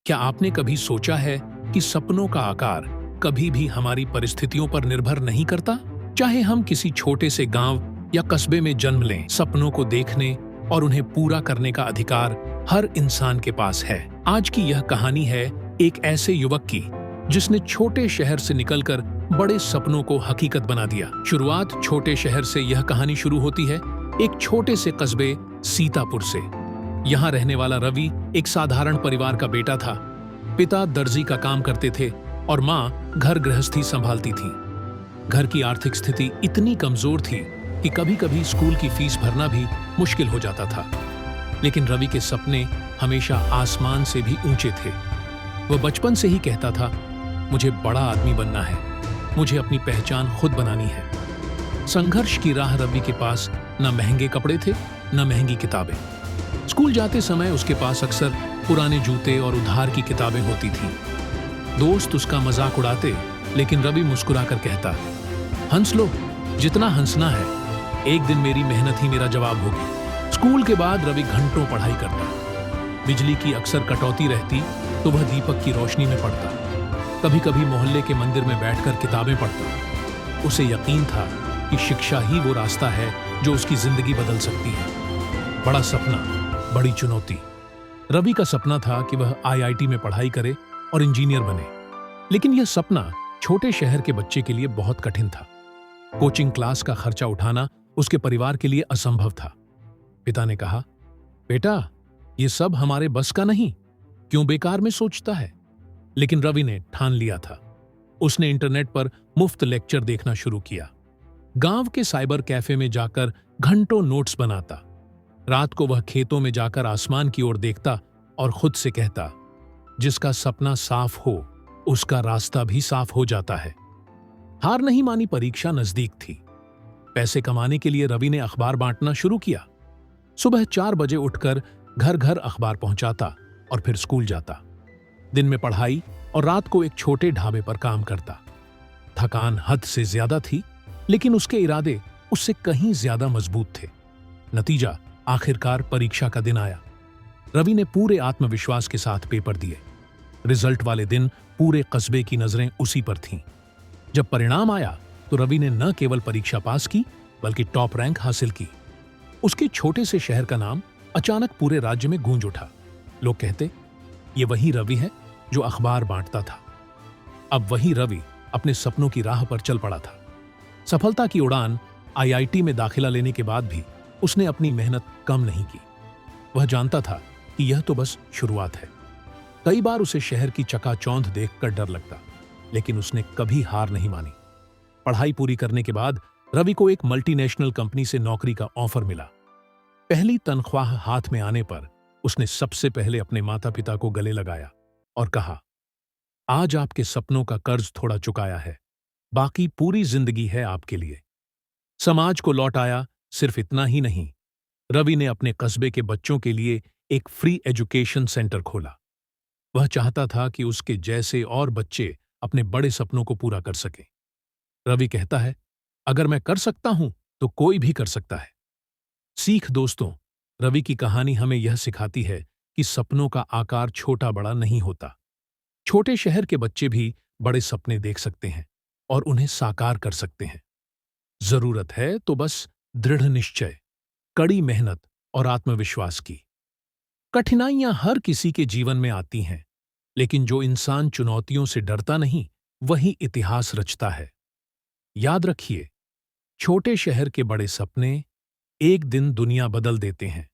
क्या आपने कभी सोचा है कि सपनों का आकार कभी भी हमारी परिस्थितियों पर निर्भर नहीं करता? चाहे हम किसी छोटे से गांव या कस्बे में जन्म लें, सपनों को देखने और उन्हें पूरा करने का अधिकार हर इंसान के पास है। आज की यह कहानी है एक ऐसे युवक की जिसने छोटे शहर से निकलकर बड़े सपनों को हकीकत बना दिया। शुरुआत छोटे शहर से यह कहानी शुरू होती है, एक छोटे से कस्बे सीतापुर से। यहाँ रहने वाला रवि एक साधारण परिवार का बेटा था। पिता दर्जी का काम करते थे और माँ घर गृहस्थी संभालती थी। घर की आर्थिक स्थिति इतनी कमजोर थी कि कभी-कभी स्कूल की फीस भरना भी मुश्किल हो जाता था। लेकिन रवि के सपने हमेशा आसमान से भी ऊंचे थे। वह बचपन से ही कहता था, मुझे बड़ा आदमी बनना है, मुझे अपनी पहचान खुद बनानी है। संघर्ष की राह रवि के पास न महंगे कपड़े थे, न महंगी किताबें। स्कूल जाते समय उसके पास अक्सर पुराने जूते और उधार की किताबें होती थीं। दोस्त उसका मजाक उड़ाते, लेकिन रवि मुस्कुराकर कहता, हंस लो, जितना हंसना है, एक दिन मेरी मेहनत ही मेरा जवाब होगी। स्कूल के बाद रवि घंटों पढ़ाई करता। बिजली की अक्सर कटौती रहती तो वह दीपक की रोशनी में पढ़ता। कभी कभी मोहल्ले के मंदिर में बैठकर किताबें पढ़ता। उसे यकीन था कि शिक्षा ही वो रास्ता है जो उसकी जिंदगी बदल सकती है। बड़ा सपना, बड़ी चुनौती। रवि का सपना था कि वह आईआईटी में पढ़ाई करे और इंजीनियर बने। लेकिन यह सपना छोटे शहर के बच्चे के लिए बहुत कठिन था। कोचिंग क्लास का खर्चा उठाना उसके परिवार के लिए असंभव था। पिता ने कहा, बेटा, ये सब हमारे बस का नहीं, क्यों बेकार में सोचता है? लेकिन रवि ने ठान लिया था। उसने इंटरनेट पर मुफ्त लेक्चर देखना शुरू किया। गांव के साइबर कैफे में जाकर घंटों नोट्स बनाता। रात को वह खेतों में जाकर आसमान की ओर देखता और खुद से कहता, जिसका सपना साफ हो उसका रास्ता भी साफ हो जाता है। हार नहीं मानी, परीक्षा नजदीक थी। पैसे कमाने के लिए रवि ने अखबार बांटना शुरू किया। सुबह 4 बजे उठकर घर घर अखबार पहुंचाता और फिर स्कूल जाता। दिन में पढ़ाई और रात को एक छोटे ढाबे पर काम करता। थकान हद से ज्यादा थी, लेकिन उसके इरादे उससे कहीं ज्यादा मजबूत थे। नतीजा, आखिरकार परीक्षा का दिन आया। रवि ने पूरे आत्मविश्वास के साथ पेपर दिए। रिजल्ट वाले दिन पूरे कस्बे की नजरें उसी पर थीं। जब परिणाम आया तो रवि ने न केवल परीक्षा पास की, बल्कि टॉप रैंक हासिल की। उसके छोटे से शहर का नाम अचानक पूरे राज्य में गूंज उठा। लोग कहते, ये वही रवि है जो अखबार बांटता था। अब वही रवि अपने सपनों की राह पर चल पड़ा था। सफलता की उड़ान। आईआईटी में दाखिला लेने के बाद भी उसने अपनी मेहनत कम नहीं की। वह जानता था कि यह तो बस शुरुआत है। कई बार उसे शहर की चकाचौंध देखकर डर लगता, लेकिन उसने कभी हार नहीं मानी। पढ़ाई पूरी करने के बाद रवि को एक मल्टीनेशनल कंपनी से नौकरी का ऑफर मिला। पहली तनख्वाह हाथ में आने पर उसने सबसे पहले अपने माता पिता को गले लगाया और कहा, आज आपके सपनों का कर्ज थोड़ा चुकाया है, बाकी पूरी जिंदगी है आपके लिए। समाज को लौट आया। सिर्फ इतना ही नहीं, रवि ने अपने कस्बे के बच्चों के लिए एक फ्री एजुकेशन सेंटर खोला। वह चाहता था कि उसके जैसे और बच्चे अपने बड़े सपनों को पूरा कर सकें। रवि कहता है, अगर मैं कर सकता हूं तो कोई भी कर सकता है। सीख दोस्तों, रवि की कहानी हमें यह सिखाती है कि सपनों का आकार छोटा बड़ा नहीं होता। छोटे शहर के बच्चे भी बड़े सपने देख सकते हैं और उन्हें साकार कर सकते हैं। जरूरत है तो बस दृढ़ निश्चय, कड़ी मेहनत और आत्मविश्वास की। कठिनाइयां हर किसी के जीवन में आती हैं, लेकिन जो इंसान चुनौतियों से डरता नहीं, वही इतिहास रचता है। याद रखिए, छोटे शहर के बड़े सपने एक दिन दुनिया बदल देते हैं।